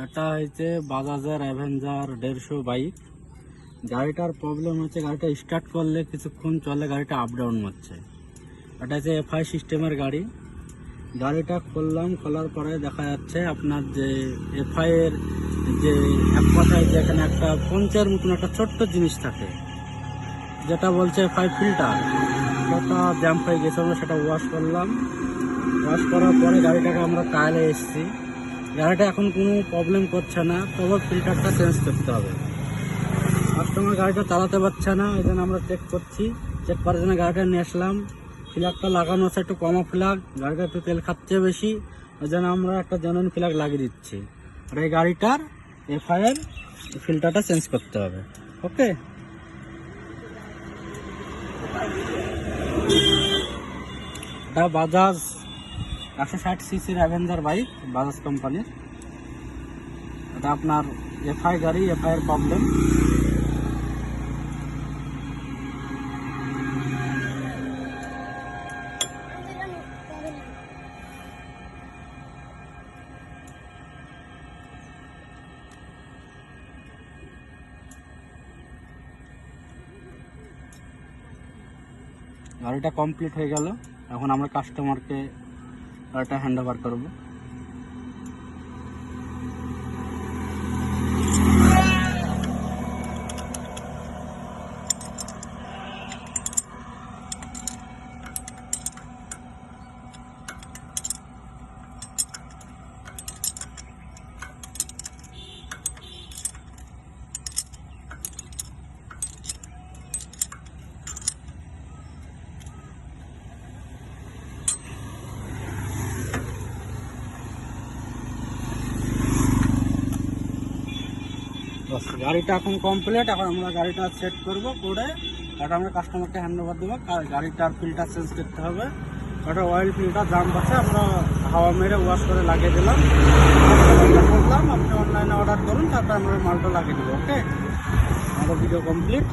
এটা হচ্ছে বাজাজের Avenger 150 bike. গাড়িটার প্রবলেম হচ্ছে গাড়িটা স্টার্ট করলে কিছুক্ষণ চলে গাড়িটা আপ ডাউন হচ্ছে। এটা হচ্ছে এফআই সিস্টেমের গাড়ি। গাড়িটা খুললাম, খোলার পরে দেখা যাচ্ছে আপনার যে এফআই এর যে এক কথায় যে এখানে একটা পঞ্চের মতন একটা ছোট্ট জিনিস থাকে যেটা বলছে এফআই ফিল্টার, সেটা জ্যাম হয়ে গেছে। আমরা সেটা ওয়াশ করলাম। ওয়াশ করার পরে গাড়িটাকে আমরা ট্রায়ালে এসেছি। গাড়িটা এখন কোনো প্রবলেম করছে না, তবে ফিল্টারটা চেঞ্জ করতে হবে। কাস্টমার গাড়িটা চালাতে পারছে না, এই জন্য আমরা চেক করছি। চেক করার জন্য গাড়িটা নিয়ে আসলাম। ফ্ল্যাগটা লাগানো আছে একটু কমা ফ্ল্যাগ, গাড়িটা একটু তেল খাচ্ছে বেশি, ওই জন্য আমরা একটা জেনুইন ফ্ল্যাগ লাগিয়ে দিচ্ছি। আর এই গাড়িটার এফআই এর ফিল্টারটা চেঞ্জ করতে হবে। ওকে, এটা বাজাজ 160 সিসির অ্যাভেঞ্জার বাইক, বাজাজ কোম্পানির। এটা আপনার এফআই গাড়ি, এফআই এর প্রবলেম। গাড়িটা কমপ্লিট হয়ে গেল। এখন আমরা কাস্টমারকে গাড়িটা হ্যান্ড ওভার করবো। গাড়িটা এখন কমপ্লিট। এখন আমরা গাড়িটা সেট করব, করে এটা আমরা কাস্টমারকে হ্যান্ড ওভার দেবো। গাড়িটার ফিল্টার চেঞ্জ করতে হবে। ওটা অয়েল ফিল্টার জাম আছে, আমরা হাওয়া মেরে ওয়াশ করে লাগিয়ে দিলাম। বললাম আপনি অনলাইনে অর্ডার করুন, তারপরে আমরা মালটা লাগিয়ে দেবো। ওকে, আমাদের ভিডিও কমপ্লিট।